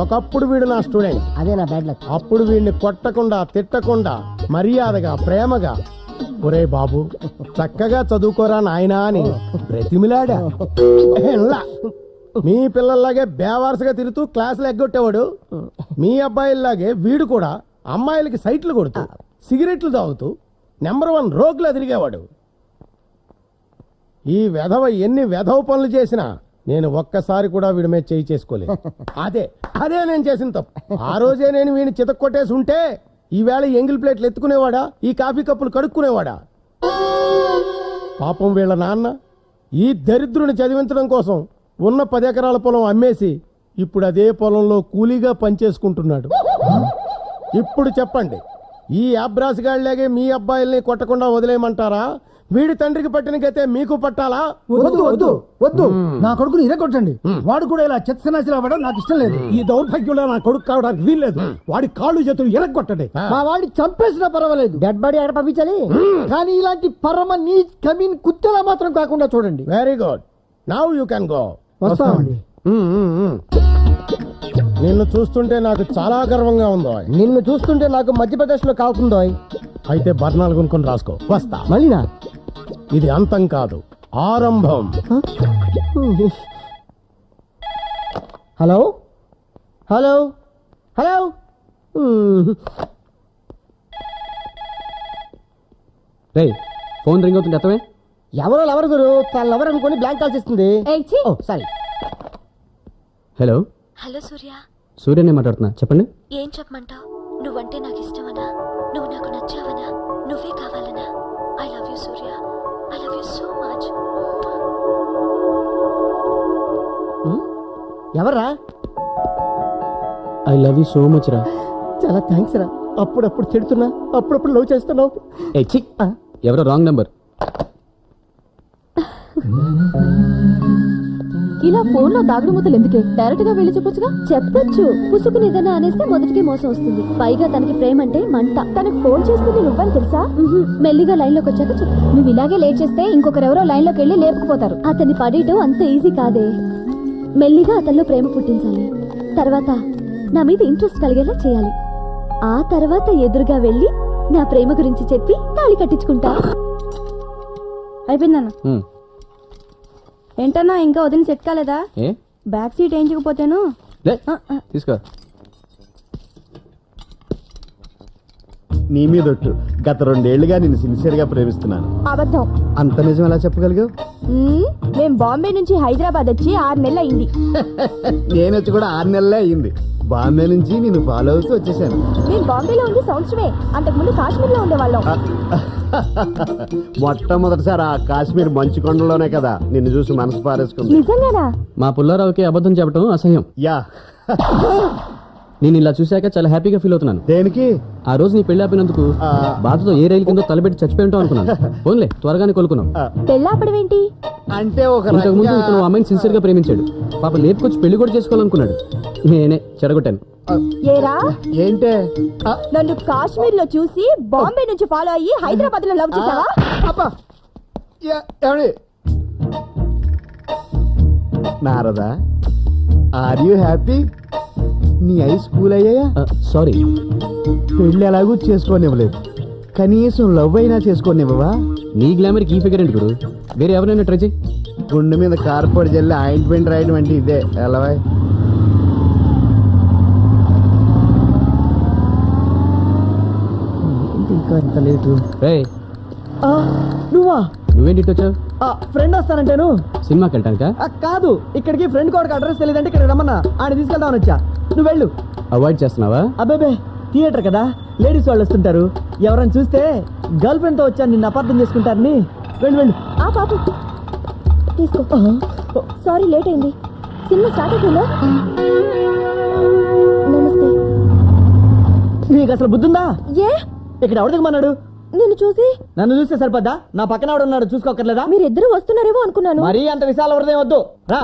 ఒకప్పుడు వీడు నా స్టూడెంట్. అదే నా బ్యాడ్ లక్. అప్పుడు వీడిని కొట్టకుండా తిట్టకుండా మర్యాదగా ప్రేమగా, ఒరే బాబు చక్కగా చదువుకోరా నాయనా అని బ్రతిమిలాడా. మీ పిల్లల్లాగే బేవారసుగా తిరుగుతూ క్లాసులు ఎగ్గొట్టేవాడు. మీ అబ్బాయిల్లాగే వీడు కూడా అమ్మాయిలకి సైట్లు కొడుతూ సిగరెట్లు తాగుతూ నెంబర్ 1 రోగులా తిరిగేవాడు. ఈ వెధవ ఎన్ని వెధవ పనులు చేసినా నేను ఒక్కసారి కూడా వీడి మీద చేయి చేసుకోలేదు. అదే నేను చేసిన తప్పు. ఆ రోజే నేను వీడిని చితక్కొట్టేసి ఉంటే ఈవేళ ఎంగిల్ ప్లేట్లు ఎత్తుకునేవాడా, ఈ కాఫీ కప్పులు కడుక్కునేవాడా? పాపం వీళ్ళ నాన్న ఈ దరిద్రుని చదివించడం కోసం ఉన్న 10 ఎకరాల పొలం అమ్మేసి ఇప్పుడు అదే పొలంలో కూలీగా పనిచేసుకుంటున్నాడు. ఇప్పుడు చెప్పండి, ఈ అబ్రాసిగాళ్ళలాగే మీ అబ్బాయిల్ని కొట్టకుండా వదిలేయమంటారా? వీడి తండ్రికి పట్టిన గతే మీకు పట్టాలా? వద్దు. నా కొడుకుని ఇరగొట్టండి. వాడు కూడా ఇలా చెత్తనాశలు అవ్వడం నాకు ఇష్టం లేదు. ఈ దౌర్భాగ్యంలో నా కొడుకు కావడానికి వీల్లేదు. వాడి కాళ్ళు చేతులు ఇరగొట్టండి. మా వాడిని చంపేసినా పర్వాలేదు. డెడ్ బాడీ ఎక్కడ పంపించాలి? కానీ ఇలాంటి పరమ నీ కమీన్ కుత్తెలా మాత్రం కాకుండా చూడండి. Very good. Now you can go. వస్తామండి. నిన్ను చూస్తుంటే నాకు చాలా గర్వంగా ఉందో. నిన్ను చూస్తుంటే నాకు మధ్యప్రదేశ్ లో కాకుందో. అయితే బర్ణాలు కొనుక్కొని రాసుకో. వస్తా. మళ్ళీనా? ఇది అంతం కాదు, ఆరంభం. Hello hello hello. రే, ఫోన్ రింగ్ అవుతుంది అర్థమే. ఎవరు గురు? తన లవర్ అనుకుని బ్లాంక్ కాల్స్ ఇస్తుంది. సారీ. Hello hello Surya. సూర్యనే మాట్లాడుతున్నా, చెప్పండి. ఏం చెప్పమంటావు? నువ్వంటే నాకు ఇష్టమనా? నువ్వు నాకు నచ్చావనా? నువ్వే కావాలనా? I love you Surya. I love you so much. ఎవరా? I love you so much రా. చాలా థ్యాంక్స్ రా. అప్పుడప్పుడు తిడుతున్నా, అప్పుడప్పుడు లవ్ చేస్తున్నావు. ఏ చి, ఎవరో రాంగ్ నెంబర్. ఇలా ఫోన్ లో దాగుడు మూతలు ఎందుకే, డైరెక్ట్ గా వెళ్ళి చెప్పొచ్చుగా. చెప్పొచ్చు, పుసుకుని ఏదైనా అనేస్తే మొదటికి మోసం వస్తుంది. పైగా తనకి ప్రేమ అంటే మంట. తనకు ఫోన్ చేస్తుంది నువ్వని తెలుసా? మెల్లిగా లైన్ లోకి వచ్చాక చెప్పు. నువ్వు ఇలాగే లేట్ చేస్తే ఇంకొకరెవరో లైన్ లోకి వెళ్ళి లేపుకుపోతారు. అతన్ని పడేయటం అంత ఈజీ కాదే. మెల్లిగా అతనిలో ప్రేమ పుట్టించాలి. తర్వాత నా మీద ఇంట్రెస్ట్ కలిగేలా చేయాలి. ఆ తర్వాత ఎదురుగా వెళ్ళి నా ప్రేమ గురించి చెప్పి తాళి కట్టించుకుంటా. అయిపోయిందన్న. ఏంటన్నా ఇంకా వదిన సెట్ కాలేదా? ఏ బ్యాక్ సీట్ వేయించకపోతేను. తీసుకో. నీ మీద ఒట్టు, గత 2 ఏళ్లుగా నేను సిన్సియర్ గా ప్రేమిస్తున్నాను. అబద్ధం. అంత నిజం ఎలా చెప్పగలిగావు? మేం బాంబే నుంచి హైదరాబాద్ వచ్చి 6 నెలలు అయింది. నేను వచ్చి కూడా 6 నెలలే అయింది. బాంబే నుంచి నేను ఫాలో అవుతూ వచ్చేసాను. మేము బాంబేలో ఉంది సంవత్సరమే. అంతకుముందు కాశ్మీర్ లో ఉండేవాళ్ళం. మొట్టమొదటిసారి ఆ కాశ్మీర్ మంచు కొండలోనే కదా నిన్ను చూసి మనసు పారేసుకుంది. నిజంగానా? మా పుల్లారావుకి అబద్ధం చెప్పడం అసహ్యం. యా. నేను ఇలా చూశాక చాలా హ్యాపీగా ఫీల్ అవుతున్నాను. దేనికి? ఆ రోజు నీ పెళ్లి ఆపినందుకు బాధతో ఏ రైలు కిందో తలబెట్టి చచ్చిపోయి ఉంటావు అనుకున్నాను. ఫోన్లే, త్వరగానే కోలుకున్నావు. పెళ్ళాపడం ఏంటి అంటే ఒక ఇంతకు ముందు ఇతను ఆ అమ్మాయిని సిన్సియర్ గా ప్రేమించాడు. పాప లేపుకొచ్చి పెళ్లి కూడా చేసుకోవాలనుకున్నాడు. నేనే చెడగొట్టాను. ఏరా ఏంటే? నన్ను కాశ్మీర్ లో చూసి బాంబే నుంచి ఫాలో అయ్యి హైదరాబాద్ లో లవ్ చేసావా? Narada, are you happy? నీ ఐ స్కూల్ అయ్యాయా? సారీ, పెళ్ళి ఎలాగూ చేసుకోనివ్వలేదు, కనీసం లవ్ అయినా చేసుకోనివ్వవా? నీ గ్లామర్కి ఈ ఫిగర్ ఏంటి గురు? వేరే ఎవరైనా ట్రై చేయి. గుండె మీద కార్పొడి జల్లి ఆయింట్మెంట్ రాయడం అంటే ఇదే ఎలా? ఇంకా ఎంత లేటు? నువ్వా? నువ్వేంటి వచ్చావు? ఫ్రెండ్ వస్తానంటేను. సినిమాకి వెళ్ళటానికా? కాదు, ఇక్కడికి ఫ్రెండ్ కోడకి అడ్రస్ తెలియదంటే ఇక్కడ రమ్మన్నా, ఆయన తీసుకెళ్దామని వచ్చా. నువ్వు వెళ్ళు. అవాయిడ్ చేస్తున్నావా? అబ్బాబే, థియేటర్ కదా, లేడీస్ వాళ్ళు వస్తుంటారు. ఎవరైనా చూస్తే గర్ల్ ఫ్రెండ్ తో వచ్చాను నిన్ను అపార్థం చేసుకుంటారని. వెళ్ళు వెళ్ళు. ఆ పాటు తీసుకో. సారీ లేట్ అయింది. సినిమా స్టార్ట్ అయిపోయిందా? నమస్తే. నీకు అసలు బుద్ధుందా? ఏ ఇక్కడ ఎవరు దిగమన్నాడు? నిన్ను చూసి. నన్ను చూస్తే సరిపోద్దా? నా పక్కన ఎవడు ఉన్నాడు చూసుకోకర్లేదా? మీరిద్దరూ వస్తున్నారేమో అనుకున్నాను. మరీ అంత విశాల హృదయం వద్దు, రా.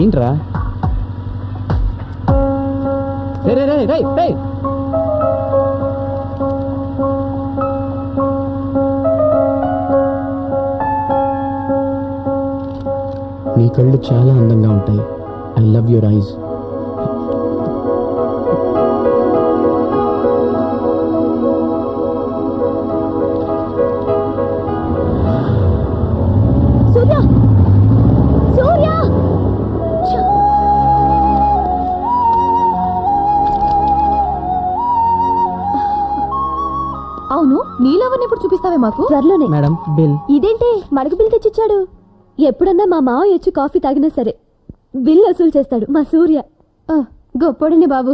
ఏంట్రా? నీ కళ్ళు చాలా అందంగా ఉంటాయి. I love your eyes. Surya, Surya. అవును, నీలవన్నీ ఇప్పుడు చూపిస్తావే మాకు? త్వరలోనే. Madam, bill. ఇదేంటి మనకు బిల్ తెచ్చిచ్చాడు? ఎప్పుడన్నా మా మావ వచ్చి కాఫీ తాగినా సరే బిల్ వసూలు చేస్తాడు మా సూర్య. గొప్పడిని బాబు.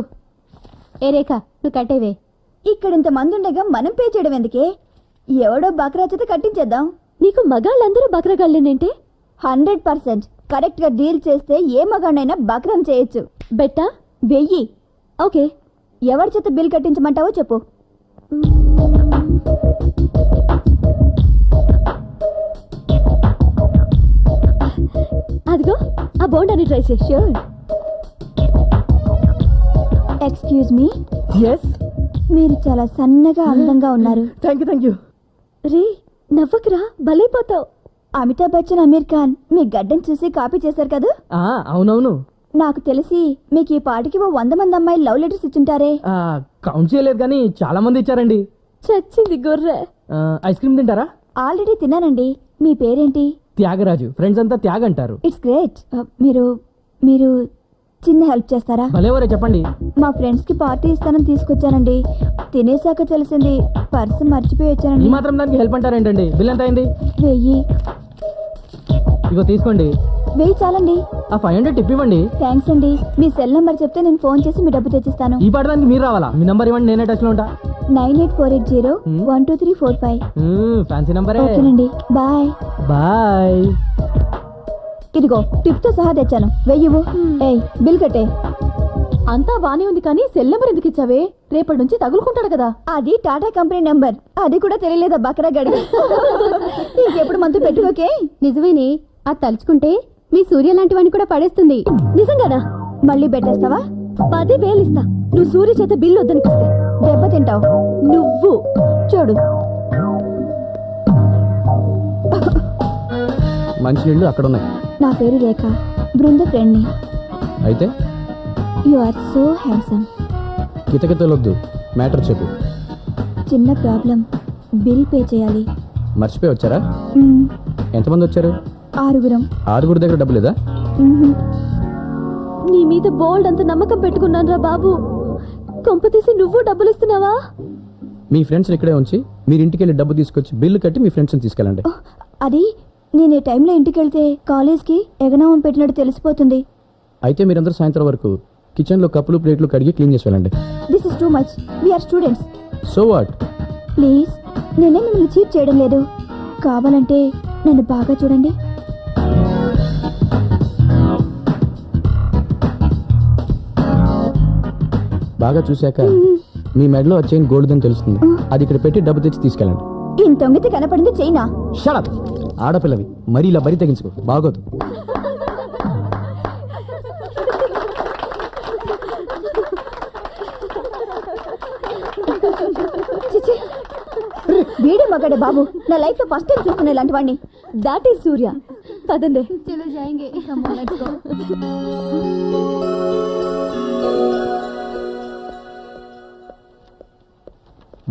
ఏ రేఖ, నువ్వు కట్టేవే. ఇక్కడ ఇంత మంది ఉండగా మనం పే చేయడం ఎందుకే? ఎవడో బక్రా చేత కట్టించేద్దాం. నీకు మగాళ్ళందరూ బక్రగాళ్ళేనంటే? 100% కరెక్ట్ గా డీల్ చేస్తే ఏ మగాడినైనా బక్రం చేయొచ్చు. బెట్టా 1000. ఓకే, ఎవరి చేత బిల్ కట్టించమంటావో చెప్పు. అదిగో ఆ బోండాని ట్రై చేయి. ష్యూర్. Excuse me. ఎస్. మీరు చాలా సన్నగా అందంగా ఉన్నారు. Thank you. రే నవ్వకురా, భలైపోతావు. అమితాబ్ బచ్చన్, అమీర్ ఖాన్ మీ గడ్డం చూసి కాపీ చేశారు కదా? అవునవును. నాకు తెలిసి మీకు ఈ పాటికి 100 మంది అమ్మాయిలు లవ్ లెటర్స్ ఇచ్చుంటారే. కౌంట్ చేయలేదు కానీ చాలా మంది ఇచ్చారండి. చచ్చింది గొర్రె. ఐస్ క్రీమ్ తింటారా? ఆల్రెడీ తిన్నానండి. మీ పేరేంటి? త్యాగరాజు. ఫ్రెండ్స్ అంతా త్యాగ్ అంటారు. It's great. మీరు మీరు చిన్న హెల్ప్ చేస్తారా? భలేవరే, చెప్పండి. మా ఫ్రెండ్స్ కి పార్టీ ఇస్తానని తీసుకొచ్చానండి. తినేసాక తెలిసింది పర్సు మర్చిపోయి ఈ వచ్చానండి. మాత్రం దానికి హెల్ప్ అంటారేంటండి? బిల్ ఎంత అయింది? 1000. ఇగో తీసుకోండి. 1000 చాలండి. ఆ 500 టిప్ ఇవ్వండి. థ్యాంక్స్ అండి. మీ సెల్ నంబర్ చెప్తే నేను ఫోన్ చేసి మీ డబ్బు తెచ్చిస్తాను. ఈ పాటడానికి మీరు రావాలా? మీ నంబర్ ఇవ్వండి, నేనే టచ్ లో ఉంటా. 9848012345. ఫ్యాన్సీ నంబరే. ఓకేనండి, బాయ్. బాయ్. ఇదిగో టిప్ తో సహా తెచ్చాను, వెయ్యవు. ఏయ్, బిల్ కట్టే. అంతా బానే ఉంది కానీ సెల్ నెంబర్ ఎందుకు ఇచ్చావే? రేపటి నుంచి తగులుకుంటాడు కదా. అది టాటా కంపెనీ నెంబర్, అది కూడా తెలియలేదా బకరా గడి? ఇంకెప్పుడు మందు పెట్టుకోకే. నిజమేనే, అది తలుచుకుంటే మీ సూర్య లాంటి వాడిని కూడా పడేస్తుంది. నిజంగానా? మళ్ళీ పెట్టేస్తావా? 10,000 ఇస్తా, నువ్వు సూర్య చేత బిల్లు వద్దనిపిస్తే. దెబ్బ తింటావు నువ్వు. చూడు, మంచి నీళ్ళు అక్కడ ఉన్నాయి. నా పేరు రేఖ, బృంద ఫ్రెండ్ని. అయితే యు ఆర్ సో హ్యాండ్సమ్. కితకితలొద్దు, మ్యాటర్ చెప్పు. చిన్న ప్రాబ్లం, బిల్ పే చేయాలి. మర్చిపోయి వచ్చారా? మ్మ్, ఎంతమంది వచ్చారు? 6 6 దగ్గర డబ్బు లేదా? మ్మ్. నీ మీద బోల్డ్ అంత నమ్మకం పెట్టుకున్నాను రా బాబు. కొంపతీసి నువ్వు డబ్బులు ఇస్తున్నావా? మీ ఫ్రెండ్స్ ఇక్కడే ఉంచి మీరు ఇంటికి వెళ్ళి డబ్బు తీసుకొచ్చి బిల్లు కట్టి మీ ఫ్రెండ్స్ని తీసుకెళ్ళండి. అది నేను ఈ టైంలో ఇంటికి వెళ్తే కాలేజ్కి ఎగనామం పెట్టినట్టు తెలిసిపోతుంది. అయితే మీరందరూ సాయంత్రం వరకు కిచెన్లో కప్పులు ప్లేట్లు కడిగి క్లీన్ చేసి వెళ్ళండి. This is too much, we're students. So what? Please, నేనే మిమ్మల్ని చీట్ చేయడం లేదు. కావాలంటే నన్ను బాగా చూడండి. బాగా చూశాక మీ మెడలో ఆ చైన్ గోల్డ్దని తెలుస్తుంది. అది ఇక్కడ పెట్టి డబ్బు తెచ్చి తీసుకెళ్ళండి. ఇంత తొంగితే కనపడింది చైనా. షడప్, ఆడపిల్లవి మరీ ఇలా బరి తెగించుకో, బాగోదు. చిచి, వీడే మగాడే బాబు. నా లైఫ్ లో ఫస్ట్ టైం చూస్తున్నా ఇలాంటి వాడిని. దాట్ ఈస్ సూర్య. పదండి.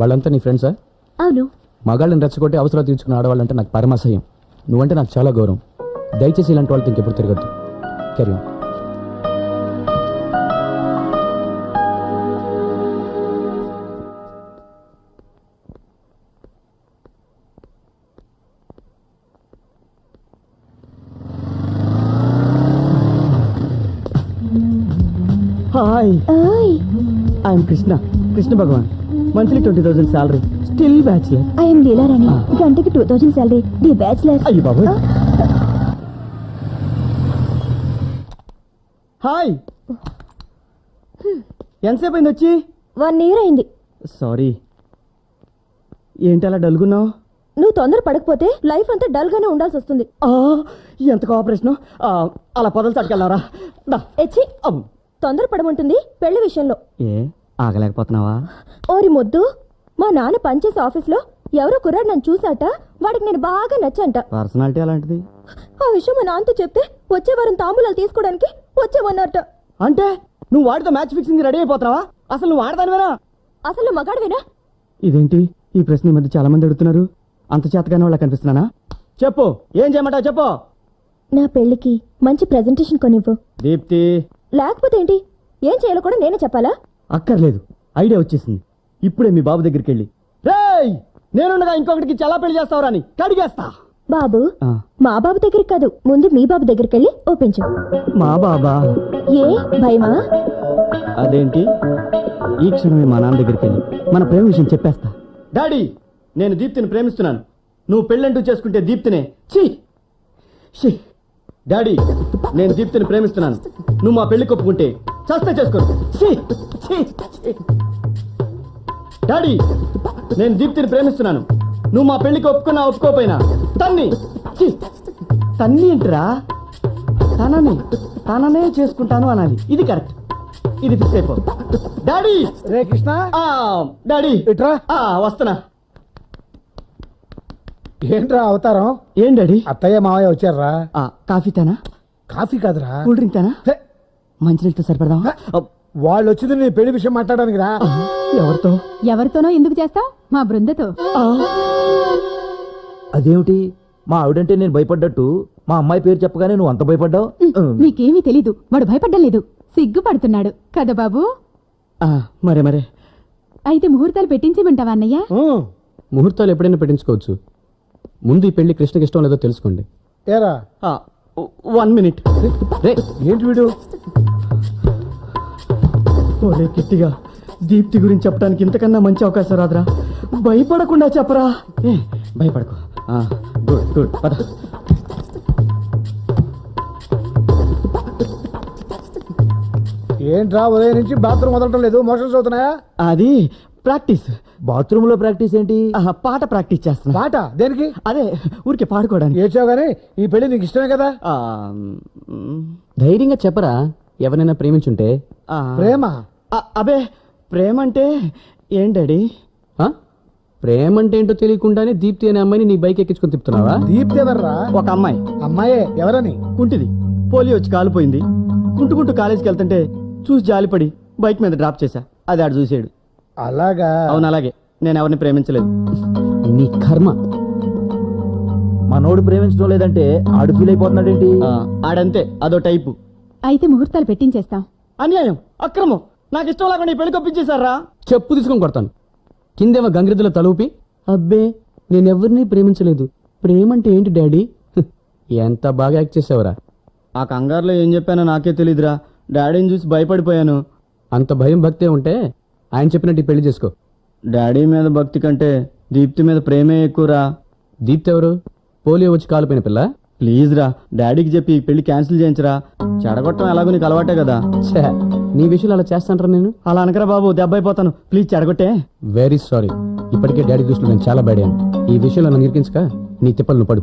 వాళ్ళంతా నీ ఫ్రెండ్సా? అవును. మగాళ్ళని రెచ్చగొట్టి అవసరాలు తీర్చుకున్న ఆడవాళ్ళంటే నాకు పరమాసహ్యం. నువ్వంటే నాకు చాలా గౌరవం. దయచేసి ఇలాంటి వాళ్ళతో ఇంకెప్పుడు తిరగద్దు. Carry on. హాయ్, ఓయ్, I'm Krishna, Krishna Bhagavan. Monthly 20,000 salary, still bachelor. I'm Leelarani. గంటకి 2000 సాలరీ, ది బ్యాచులర్. అయ్యి బాబు. హాయ్, ఎంతసేపు అయింది వచ్చి? 1 year అయింది. సారీ, ఏంటి అలా డల్గున్నావు? నువ్వు తొందర పడకపోతే లైఫ్ అంతా డల్ గానే ఉండాల్సి వస్తుంది. ఎంత కోఆపరేషన్. అలా పొదలు తట్టుకెళ్ళారా? ఎచ్చి, తొందర పడమంటుంది పెళ్లి విషయంలో. ఏ ఆగలేకపోతున్నావా? ఓరి మొద్దు, మా నాన్న పనిచేసే ఆఫీస్లో ఎవరో కుర్రాడు నన్ను చూసాట. వాడికి నేను బాగా నచ్చంట. పర్సనాలిటీ అలాంటిది. ఆ విషయం మా నాన్నతో చెప్తే వచ్చే వారం తాంబూలాలు తీసుకోవడానికి వచ్చేవన్నట్ట. అంటే నువ్వు వాడితో మ్యాచ్ ఫిక్సింగ్ రెడీ అయిపోతున్నావా? అసలు నువ్వు ఆడదానివేనా? అసలు నువ్వు మగాడివేనా? ఇదేంటి ఈ ప్రశ్న ఈ మధ్య చాలా మంది అడుగుతున్నారు. అంత చేతగానే వాళ్ళ కనిపిస్తున్నానా? చెప్పు, ఏం చేయమంటావు చెప్పు. నా పెళ్లికి మంచి ప్రెజెంటేషన్ కొనివ్వు. దీప్తి. లేకపోతే ఏంటి? ఏం చేయాలో కూడా నేనే చెప్పాలా? అక్కర్లేదు, ఐడియా వచ్చేసింది. ఇప్పుడే మీ బాబు దగ్గరికి వెళ్ళి, రేయ్ నేనుండగా ఇంకొకటికి చాలా పెళ్లి చేస్తావురా అని కడిగేస్తా. బాబు, మా బాబు దగ్గరికి కాదు, ముందు మీ బాబు దగ్గరికి వెళ్ళి ఒప్పించు. మా బాబా? ఏ భయమా? అదేంటి, ఈ క్షణమే మా నాన్న దగ్గరికి వెళ్ళి మన ప్రేమ విషయం చెప్పేస్తా. డాడీ, నేను దీప్తిని ప్రేమిస్తున్నాను. నువ్వు పెళ్ళంటూ చేసుకుంటే దీప్తినే. ఛీ. డాడీ, నేను దీప్తిని ప్రేమిస్తున్నాను. నువ్వు మా పెళ్లి కొప్పుకుంటే చస్తే చేసుకో. డాడీ, నేను దీప్తిని ప్రేమిస్తున్నాను. నువ్వు మా పెళ్లికి ఒప్పుకున్నా ఒప్పుకోపోయినా తన్ని తన్ని ఏంటిరా? తననే చేసుకుంటాను అనాలి. ఇది కరెక్ట్, ఇది ఫిక్స్ అయిపో. డాడీ. రే కృష్ణ. డాడీ ఇట్రా. వస్తున్నా. ఏంట్రా అవతారం? ఏం డాడీ? అత్తయ్య మావయ్య వచ్చారా? కాఫీ తానా? కాఫీ కాదురా, కూల్ డ్రింక్ తానా? మంచినీళ్ళతో సరిపడదాం. వాళ్ళు వచ్చింది నీ పెళ్లి విషయం మాట్లాడడానికి రా. ఎవరితో? ఎవరితోనో ఎందుకు చేస్తావు? మా బృందతో. అదేమిటి, మా ఆవిడంటే నేను భయపడ్డట్టు మా అమ్మాయి పేరు చెప్పగానే నువ్వు అంత భయపడ్డావు? నీకేమీ తెలీదు, వాడు భయపడ్డం లేదు, సిగ్గుపడుతున్నాడు కదా బాబు. మరే అయితే ముహూర్తాలు పెట్టించమంటావా అన్నయ్య? ముహూర్తాలు ఎప్పుడైనా పెట్టించుకోవచ్చు. ముందు ఈ పెళ్లి కృష్ణకి ఇష్టం లేదో తెలుసుకోండి. ఏరా 1 minute. రే, ఏంటి వీడు? ఓరే కిట్టిగా, దీప్తి గురించి చెప్పడానికి ఇంతకన్నా మంచి అవకాశం రాదురా. భయపడకుండా చెప్పరా. భయపడకు. గుడ్ గుడ్ పద. ఏంట్రా ఉదయం నుంచి బాత్రూమ్ వదలటం లేదు, మోషన్స్ అవుతున్నాయా? అది ప్రాక్టీస్. బాత్రూమ్ లో ప్రాక్టీస్ ఏంటి? పాట ప్రాక్టీస్ చేస్తున్నా. పాట దేనికి? అదే ఊరికే పాడుకోవడానికి. ఏడ్చావు గానీ ఈ పెళ్లి నీకు ఇష్టమే కదా? ధైర్యంగా చెప్పరా, ఎవరైనా ప్రేమించుంటే. ప్రేమ? అబే ప్రేమ అంటే ఏంటడి? ఆ? ప్రేమ అంటే ఏంటో తెలియకుండానే దీప్తి అనే అమ్మాయిని నీ బైక్ ఎక్కించుకొని తిప్పుతున్నావా? దీప్తి ఎవర్రా? ఒక అమ్మాయి. అమ్మాయే? ఎవరని? కుంటిది, పోలియో వచ్చి కాలిపోయింది. కుంటుకుంటూ కాలేజీకి వెళ్తుంటే చూసి జాలిపడి బైక్ మీద డ్రాప్ చేశా. అది ఆడు చూసాడు. అలాగా? అవును అలాగే. నేను ఎవరిని ప్రేమించలేదు. నీ కర్మ. మనోడు ప్రేమించడం లేదంటే ఆడు ఫీల్ అయిపోతున్నాడేంటి? ఆడంతే, అదో టైపు. అయితే ముహూర్తాలు పెట్టించేస్తాం. అన్యాయం, అక్రమం. నాకు ఇష్టం లేకుండా ఈ పెళ్లి కొప్పించేశారా? చెప్పు తీసుకొని కొడతాను. కిందేమో గంగిరెద్దుల తలూపి, అబ్బే నేనెవరిని ప్రేమించలేదు, ప్రేమంటే ఏంటి డాడీ, ఎంత బాగా యాక్ట్ చేసావురా. ఆ కంగారులో ఏం చెప్పానో నాకే తెలీదురా. డాడీని చూసి భయపడిపోయాను. అంత భయం భక్తే ఉంటే ఆయన చెప్పినట్టు ఈ పెళ్లి చేసుకో. డాడీ మీద భక్తి కంటే దీప్తి మీద ప్రేమే ఎక్కువరా. దీప్తి ఎవరు? పోలియో వచ్చి కాలిపోయిన పిల్ల. ప్లీజ్ రా, డాడీకి చెప్పి ఈ పెళ్లి క్యాన్సిల్ చేయించరా. చెడగొట్టడం ఎలాగో నీకు అలవాటే కదా. ఛే, నీ విషయంలో అలా చేస్తాంటారా నేను? అలా అనకరా బాబు, దెబ్బ అయిపోతాను. ప్లీజ్ చెడగొట్టే. Very sorry. ఇప్పటికే డాడీ దృష్టిలో నేను చాలా బ్యాడ్ అయ్యాను. ఈ విషయంలో నన్ను ఇరికించక నీ తిప్పలు నువ్వు పడు.